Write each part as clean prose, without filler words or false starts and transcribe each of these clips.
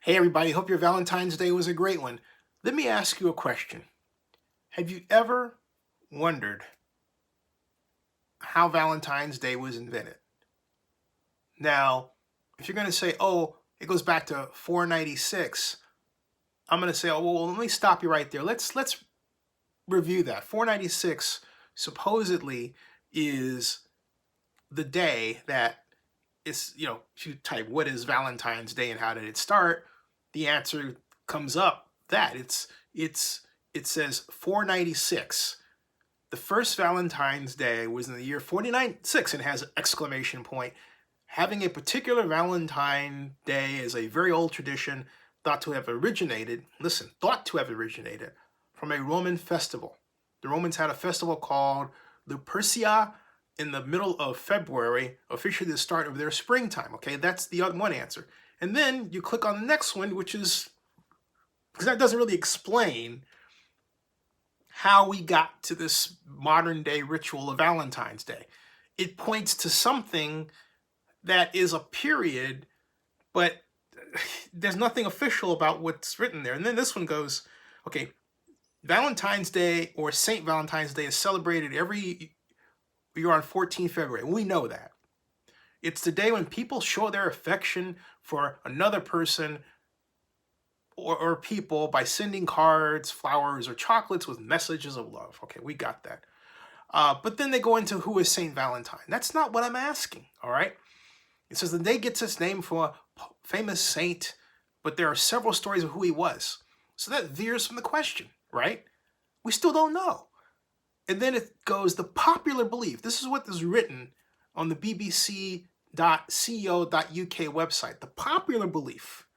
Hey everybody, hope your Valentine's Day was a great one. Let me ask you a question. Have you ever wondered how Valentine's Day was invented? Now, if you're going to say, oh, it goes back to 496, I'm going to say, oh, well, let me stop you right there. Let's review that. 496 supposedly is the day that it's, if you type what is Valentine's Day and how did it start, the answer comes up that it says 496. The first Valentine's Day was in the year 496 and has an exclamation point. Having a particular Valentine Day is a very old tradition thought to have originated from a Roman festival. The Romans had a festival called Lupercia in the middle of February, officially the start of their springtime. Okay, that's the one answer. And then you click on the next one, which is, because that doesn't really explain how we got to this modern day ritual of Valentine's Day. It points to something that is a period, but there's nothing official about what's written there. And then this one goes, okay, Valentine's Day or St. Valentine's Day is celebrated every year on 14 February. We know that. It's the day when people show their affection for another person or people by sending cards, flowers, or chocolates with messages of love. Okay, we got that. But then they go into who is St. Valentine. That's not what I'm asking, all right? It says the day gets its name from a famous saint, but there are several stories of who he was. So that veers from the question, right? We still don't know. And then it goes, the popular belief. This is what is written on the bbc.co.uk website. The popular belief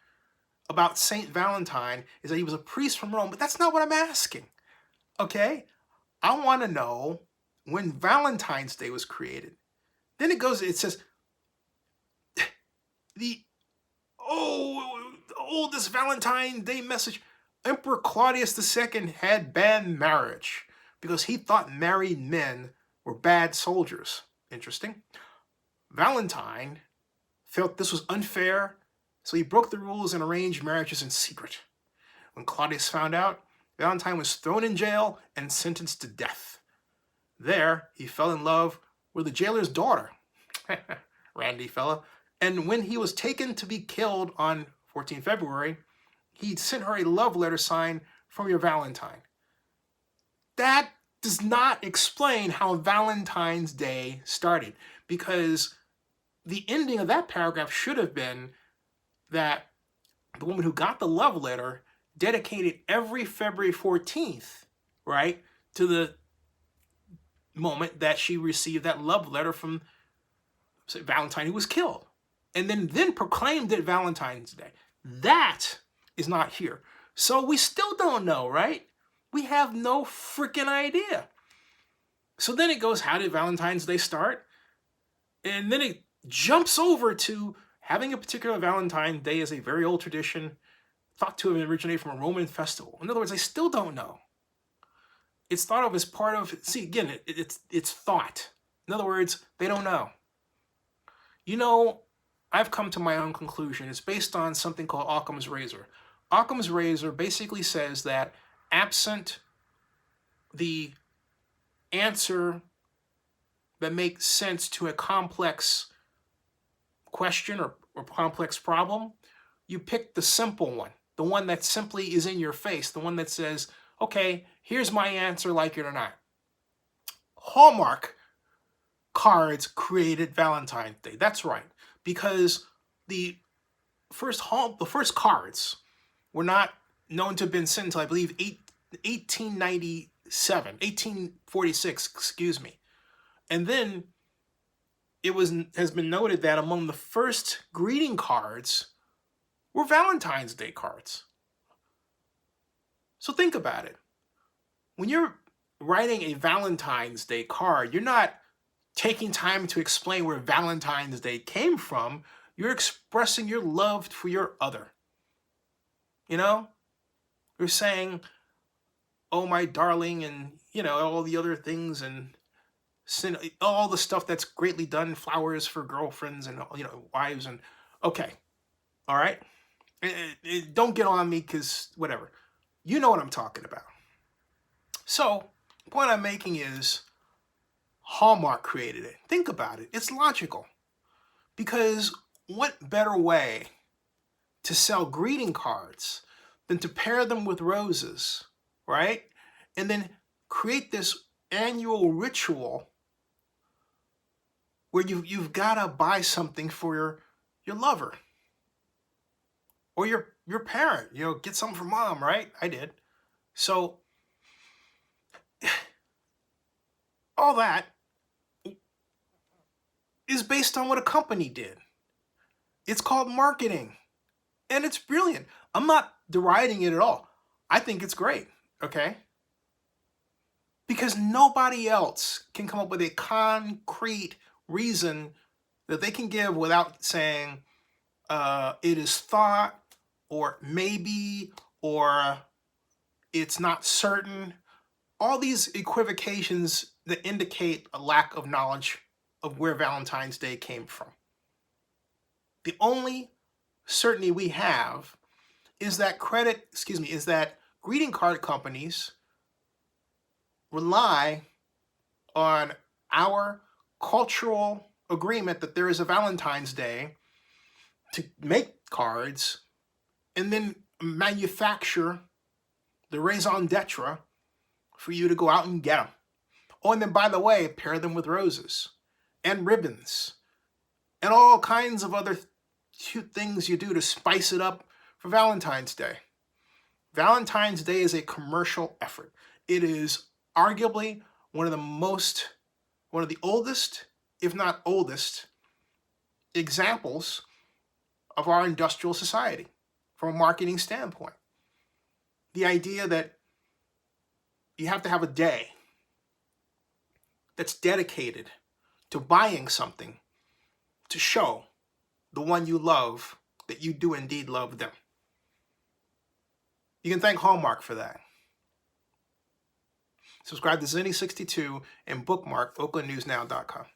about Saint Valentine is that he was a priest from Rome, but that's not what I'm asking, okay? I want to know when Valentine's Day was created. Then it says, the oldest Valentine Day message, Emperor Claudius II had banned marriage because he thought married men were bad soldiers. Interesting. Valentine felt this was unfair, so he broke the rules and arranged marriages in secret. When Claudius found out, Valentine was thrown in jail and sentenced to death. There, he fell in love with the jailer's daughter, Randy fella, and when he was taken to be killed on 14 February, he sent her a love letter signed from your Valentine. That does not explain how Valentine's Day started, because the ending of that paragraph should have been that the woman who got the love letter dedicated every February 14th, right, to the moment that she received that love letter from Valentine, who was killed, and then proclaimed it Valentine's Day. That is not here. So we still don't know, right? We have no freaking idea. So then it goes, how did Valentine's Day start? And then it jumps over to having a particular Valentine's Day is a very old tradition thought to have originated from a Roman festival. In other words, I still don't know. It's thought of as part of, see, again, it's thought. In other words, they don't know. You know, I've come to my own conclusion. It's based on something called Occam's razor. Occam's razor basically says that absent the answer that makes sense to a complex question or complex problem, you pick the simple one, the one that simply is in your face, the one that says, okay, here's my answer, like it or not. Hallmark cards created Valentine's Day. That's right, because the first cards were not known to have been sent until, I believe, 1846, excuse me. And then has been noted that among the first greeting cards were Valentine's Day cards. So think about it. When you're writing a Valentine's Day card, you're not taking time to explain where Valentine's Day came from. You're expressing your love for your other. You know? You're saying, oh, my darling, and, all the other things, and all the stuff that's greatly done, flowers for girlfriends and, wives, and, okay. All right? Don't get on me because whatever. You know what I'm talking about. So, the point I'm making is Hallmark created it. Think about it. It's logical. Because what better way to sell greeting cards than to pair them with roses, right? And then create this annual ritual where you've got to buy something for your lover or your parent. You know, get something for mom, right? I did. So all that is based on what a company did. It's called marketing, and it's brilliant. I'm not deriding it at all. I think it's great, okay? Because nobody else can come up with a concrete reason that they can give without saying it is thought or maybe or it's not certain. All these equivocations that indicate a lack of knowledge of where Valentine's Day came from. The only certainty we have is that greeting card companies rely on our cultural agreement that there is a Valentine's Day to make cards and then manufacture the raison d'etre for you to go out and get them. Oh, and then by the way, pair them with roses and ribbons and all kinds of other cute things you do to spice it up for Valentine's Day. Valentine's Day is a commercial effort. It is arguably one of the oldest, if not oldest, examples of our industrial society from a marketing standpoint. The idea that you have to have a day that's dedicated to buying something to show the one you love that you do indeed love them. You can thank Hallmark for that. Subscribe to Zinni62 and bookmark oaklandnewsnow.com.